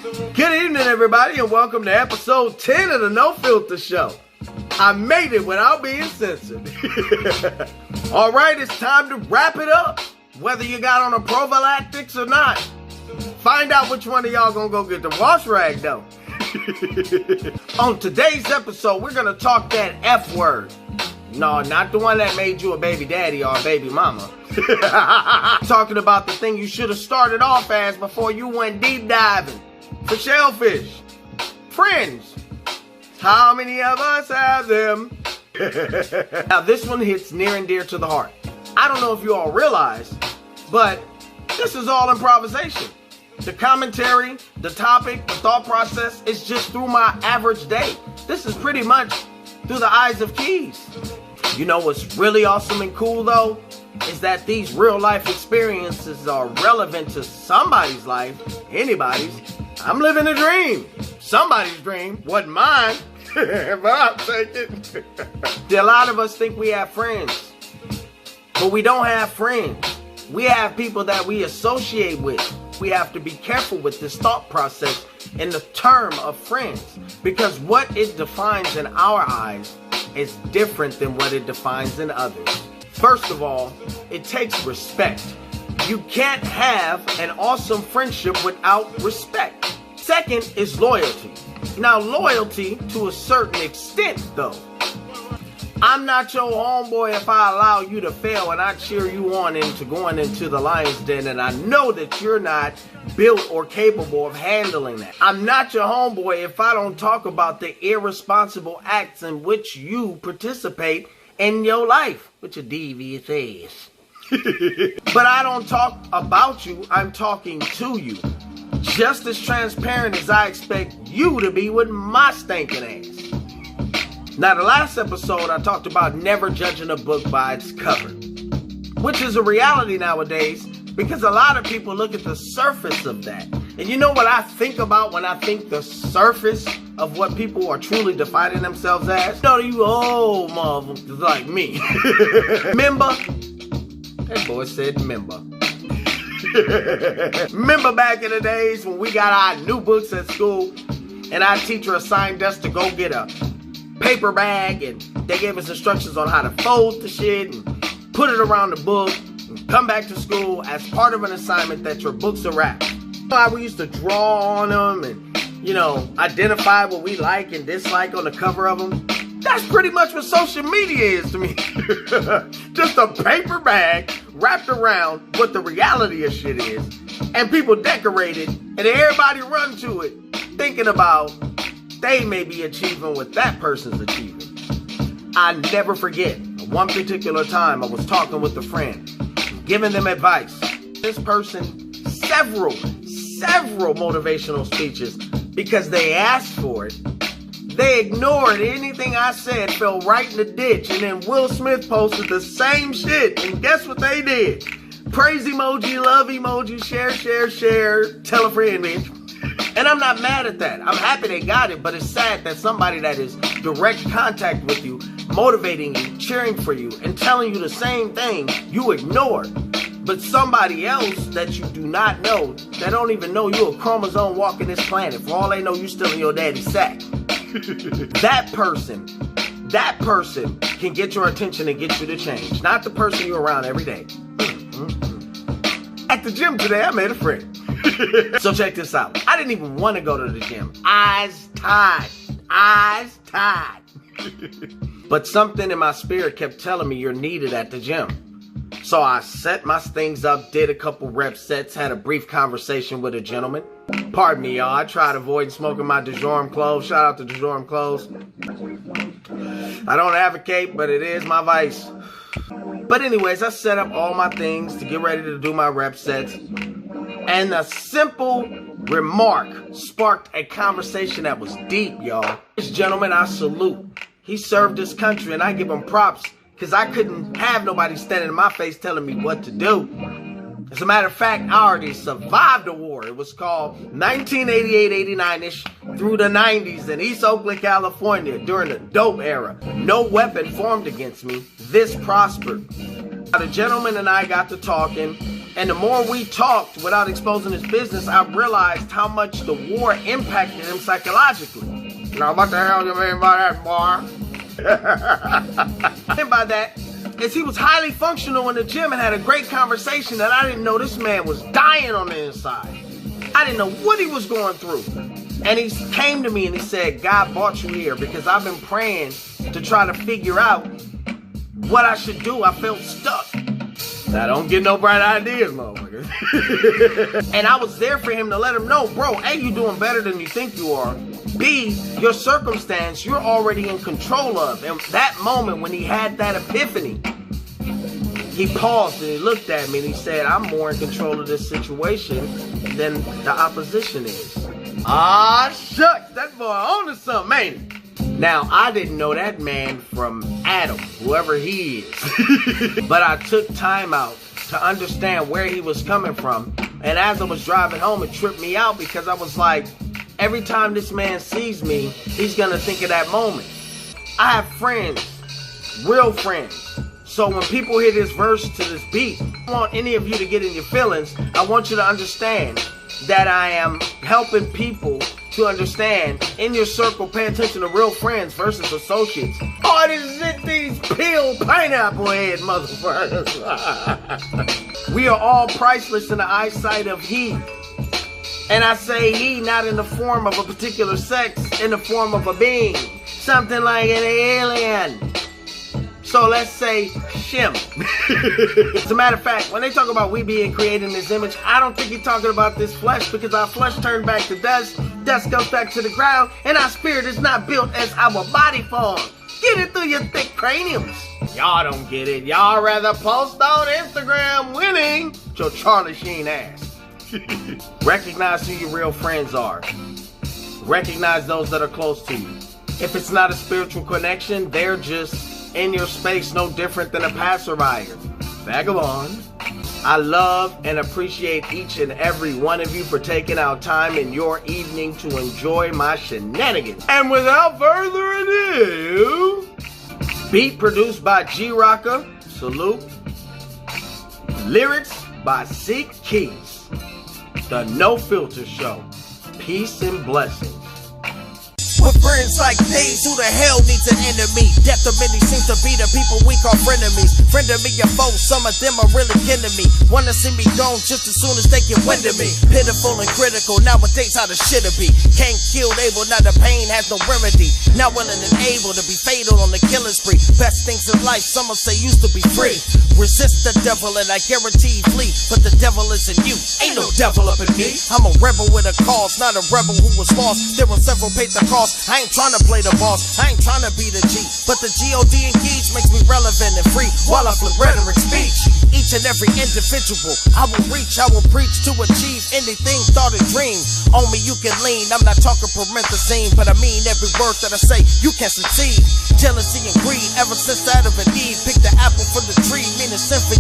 Good evening, everybody, and welcome to episode 10 of the No Filter Show. I made it without being censored. All right, it's time to wrap it up. Whether you got on a prophylactics or not, find out which one of y'all gonna go get the wash rag, though. On today's episode, we're gonna talk that F word. No, not the one that made you a baby daddy or a baby mama. Talking about the thing you should have started off as before you went deep diving. For shellfish. Friends. How many of us have them? Now this one hits near and dear to the heart. I don't know if you all realize, but this is all improvisation. The commentary, the topic, the thought process is just through my average day. This is pretty much through the eyes of Keys. You know what's really awesome and cool though? Is that these real life experiences are relevant to somebody's life, anybody's. I'm living a dream. Somebody's dream, wasn't mine, but I'll take it. A lot of us think we have friends, but we don't have friends. We have people that we associate with. We have to be careful with this thought process in the term of friends, because what it defines in our eyes is different than what it defines in others. First of all, it takes respect. You can't have an awesome friendship without respect. Second is loyalty. Now, loyalty to a certain extent, though. I'm not your homeboy if I allow you to fail and I cheer you on into going into the lion's den and I know that you're not built or capable of handling that. I'm not your homeboy if I don't talk about the irresponsible acts in which you participate in your life with your devious ass. But I don't talk about you, I'm talking to you. Just as transparent as I expect you to be with my stinking ass. Now, the last episode I talked about never judging a book by its cover, which is a reality nowadays because a lot of people look at the surface of that. And you know what I think about when I think the surface of what people are truly defining themselves as? No, you old motherfuckers like me. Member? That boy said member. Remember back in the days when we got our new books at school and our teacher assigned us to go get a paper bag and they gave us instructions on how to fold the shit and put it around the book and come back to school as part of an assignment that your books are wrapped. How we used to draw on them and, you know, identify what we like and dislike on the cover of them. That's pretty much what social media is to me. Just a paper bag wrapped around what the reality of shit is. And people decorate it and everybody run to it thinking about they may be achieving what that person's achieving. I never forget one particular time I was talking with a friend, giving them advice. This person, several motivational speeches because they asked for it. They ignored anything I said, fell right in the ditch, and then Will Smith posted the same shit, and guess what they did? Praise emoji, love emoji, share, tell a friend, bitch. And I'm not mad at that. I'm happy they got it, but it's sad that somebody that is direct contact with you, motivating you, cheering for you, and telling you the same thing, you ignore. But somebody else that you do not know, that don't even know you're a chromosome walking this planet, for all they know you still in your daddy's sack. That person can get your attention and get you to change. Not the person you're around every day. At the gym today, I made a friend. So check this out. I didn't even want to go to the gym. Eyes tied. But something in my spirit kept telling me you're needed at the gym. So I set my things up, did a couple rep sets, had a brief conversation with a gentleman. Pardon me, y'all. I tried avoiding smoking my DeJorme clothes. Shout out to DeJorme clothes. I don't advocate, but it is my vice. But anyways, I set up all my things to get ready to do my rep sets. And a simple remark sparked a conversation that was deep, y'all. This gentleman I salute. He served this country and I give him props because I couldn't have nobody standing in my face telling me what to do. As a matter of fact, I already survived a war. It was called 1988-89-ish through the 90s in East Oakland, California during the dope era. No weapon formed against me. This prospered. The gentleman and I got to talking. And the more we talked without exposing his business, I realized how much the war impacted him psychologically. Now, what the hell do you mean by that, boy? And by that is he was highly functional in the gym and had a great conversation that I didn't know this man was dying on the inside. I didn't know what he was going through. And he came to me and he said, God brought you here because I've been praying to try to figure out what I should do. I felt stuck. I don't get no bright ideas, motherfucker. And I was there for him to let him know, bro, A, you doing better than you think you are. B, your circumstance, you're already in control of. And that moment when he had that epiphany, he paused and he looked at me and he said, I'm more in control of this situation than the opposition is. Ah, shucks, that boy on to something, ain't he? Now, I didn't know that man from Adam, whoever he is. But I took time out to understand where he was coming from. And as I was driving home, it tripped me out because I was like, every time this man sees me, he's going to think of that moment. I have friends, real friends. So when people hear this verse to this beat, I don't want any of you to get in your feelings. I want you to understand that I am helping people to understand in your circle, pay attention to real friends versus associates. Oh, this is these peel pineapple head motherfuckers. We are all priceless in the eyesight of he. And I say he not in the form of a particular sex, in the form of a being. Something like an alien. So let's say shim. As a matter of fact, when they talk about we being created in this image, I don't think he's talking about this flesh because our flesh turned back to dust, dust goes back to the ground, and our spirit is not built as our body form. Get it through your thick craniums. Y'all don't get it. Y'all rather post on Instagram winning your Charlie Sheen ass. Recognize who your real friends are. Recognize those that are close to you. If it's not a spiritual connection, they're just in your space, no different than a passerby. Vagabond. I love and appreciate each and every one of you for taking out time in your evening to enjoy my shenanigans. And without further ado, beat produced by ROCKA, salute. Lyrics by Seek Keys. The No Filter Show. Peace and blessings. With friends like these, who the hell needs an enemy? Death of many seems to be the people we call frenemies. Friend of me, your foes, some of them are really kin to me. Wanna see me gone just as soon as they get wind of me. Pitiful and critical, nowadays how the shit'll be. Can't kill Abel, now the pain has no remedy. Not willing and able to be fatal on the killing spree. Best things in life, some will say used to be free. Resist the devil and I guarantee he flee. But the devil is in you, ain't no devil up in me. I'm a rebel with a cause, not a rebel who was lost. There were several paid the cost. I ain't tryna play the boss, I ain't tryna be the G. But the G-O-D engage makes me relevant and free while I flip rhetoric speech. Each and every individual I will reach, I will preach to achieve anything, thought and dream. On me you can lean, I'm not talking parentheses, but I mean every word that I say, you can succeed. Jealousy and greed, ever since Adam and Eve picked the apple from the tree, meaning sin for